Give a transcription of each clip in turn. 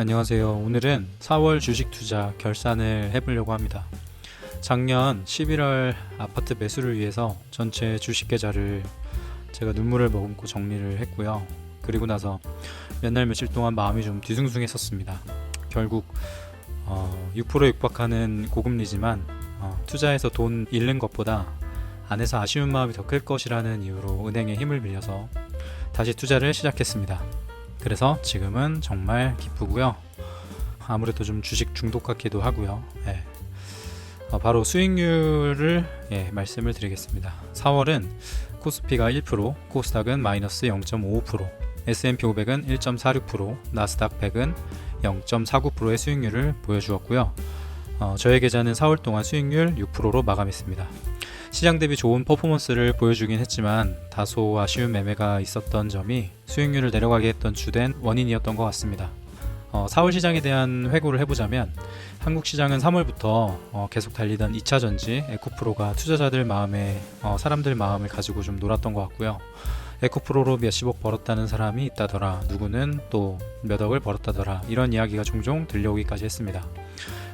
안녕하세요. 오늘은 4월 주식 투자 결산을 해보려고 합니다. 작년 11월 아파트 매수를 위해서 전체 주식 계좌를 제가 눈물을 머금고 정리를 했고요. 그리고 나서 몇 날 며칠 동안 마음이 좀 뒤숭숭했었습니다. 결국 6%에 육박하는 고금리지만 투자해서 돈 잃는 것보다 안에서 아쉬운 마음이 더 클 것이라는 이유로 은행에 힘을 빌려서 다시 투자를 시작했습니다. 그래서 지금은 정말 기쁘고요. 아무래도 좀 주식 중독 같기도 하고요. 바로 수익률을 말씀을 드리겠습니다. 4월은 코스피가 1%, 코스닥은 마이너스 0.55%, S&P 500은 1.46%, 나스닥 100은 0.49%의 수익률을 보여주었고요. 저의 계좌는 4월 동안 수익률 6%로 마감했습니다. 시장 대비 좋은 퍼포먼스를 보여주긴 했지만 다소 아쉬운 매매가 있었던 점이 수익률을 내려가게 했던 주된 원인이었던 것 같습니다. 4월 시장에 대한 회고를 해보자면 한국 시장은 3월부터 계속 달리던 2차전지 에코프로가 투자자들 마음에 사람들 마음을 가지고 좀 놀았던 것 같고요. 에코프로로 몇십억 벌었다는 사람이 있다더라, 누구는 또 몇억을 벌었다더라, 이런 이야기가 종종 들려오기까지 했습니다.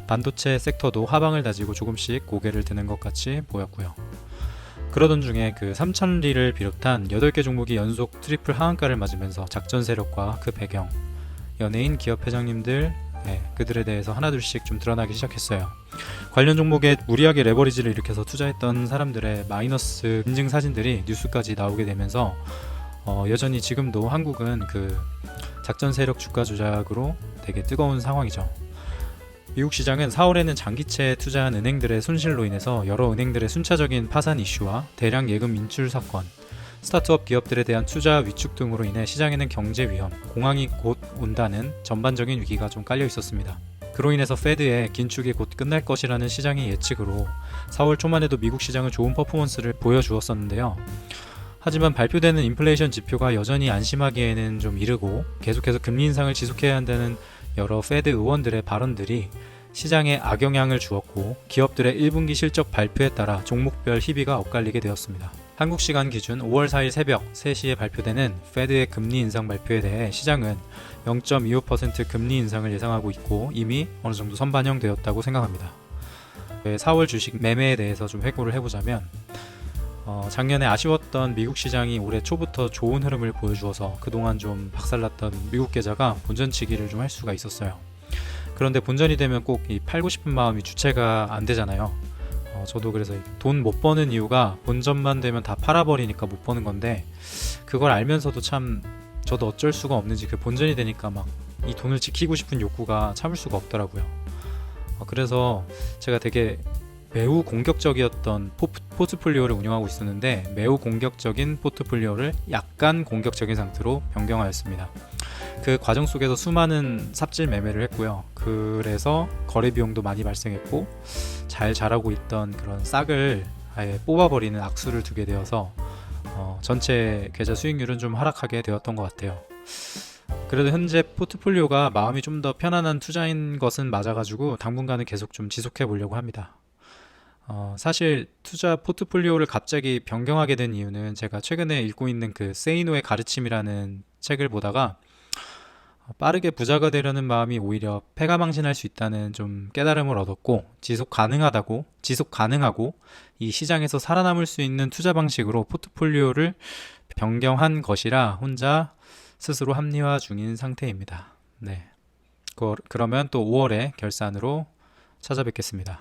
반도체 섹터도 하방을 다지고 조금씩 고개를 드는 것 같이 보였고요. 그러던 중에 그 3000리를 비롯한 8개 종목이 연속 트리플 하한가를 맞으면서 작전 세력과 그 배경, 연예인, 기업 회장님들, 그들에 대해서 하나둘씩 좀 드러나기 시작했어요. 관련 종목에 무리하게 레버리지를 일으켜서 투자했던 사람들의 마이너스 인증 사진들이 뉴스까지 나오게 되면서 여전히 지금도 한국은 그 작전 세력 주가 조작으로 되게 뜨거운 상황이죠. 미국 시장은 4월에는 장기채에 투자한 은행들의 손실로 인해서 여러 은행들의 순차적인 파산 이슈와 대량 예금 인출 사건, 스타트업 기업들에 대한 투자 위축 등으로 인해 시장에는 경제 위험, 공황이 곧 온다는 전반적인 위기가 좀 깔려 있었습니다. 그로 인해서 페드의 긴축이 곧 끝날 것이라는 시장의 예측으로 4월 초만 해도 미국 시장은 좋은 퍼포먼스를 보여주었었는데요. 하지만 발표되는 인플레이션 지표가 여전히 안심하기에는 좀 이르고 계속해서 금리 인상을 지속해야 한다는 여러 페드 의원들의 발언들이 시장에 악영향을 주었고 기업들의 1분기 실적 발표에 따라 종목별 희비가 엇갈리게 되었습니다. 한국 시간 기준 5월 4일 새벽 3시에 발표되는 페드의 금리 인상 발표에 대해 시장은 0.25% 금리 인상을 예상하고 있고 이미 어느 정도 선반영되었다고 생각합니다. 4월 주식 매매에 대해서 좀 회고를 해보자면 작년에 아쉬웠던 미국 시장이 올해 초부터 좋은 흐름을 보여주어서 그동안 좀 박살났던 미국 계좌가 본전치기를 좀 할 수가 있었어요. 그런데 본전이 되면 꼭 이 팔고 싶은 마음이 주체가 안 되잖아요. 저도 그래서 돈 못 버는 이유가 본전만 되면 다 팔아버리니까 못 버는 건데, 그걸 알면서도 참 저도 어쩔 수가 없는지 그 본전이 되니까 막 이 돈을 지키고 싶은 욕구가 참을 수가 없더라고요. 그래서 제가 되게 매우 공격적이었던 포트폴리오를 운영하고 있었는데 매우 공격적인 포트폴리오를 약간 공격적인 상태로 변경하였습니다. 그 과정 속에서 수많은 삽질 매매를 했고요. 그래서 거래 비용도 많이 발생했고 잘 자라고 있던 그런 싹을 아예 뽑아버리는 악수를 두게 되어서 전체 계좌 수익률은 좀 하락하게 되었던 것 같아요. 그래도 현재 포트폴리오가 마음이 좀 더 편안한 투자인 것은 맞아가지고 당분간은 계속 좀 지속해 보려고 합니다. 사실 투자 포트폴리오를 갑자기 변경하게 된 이유는 제가 최근에 읽고 있는 그 세이노의 가르침이라는 책을 보다가 빠르게 부자가 되려는 마음이 오히려 패가망신할 수 있다는 좀 깨달음을 얻었고, 지속 가능하고 이 시장에서 살아남을 수 있는 투자 방식으로 포트폴리오를 변경한 것이라 혼자 스스로 합리화 중인 상태입니다. 그러면 또 5월에 결산으로 찾아뵙겠습니다.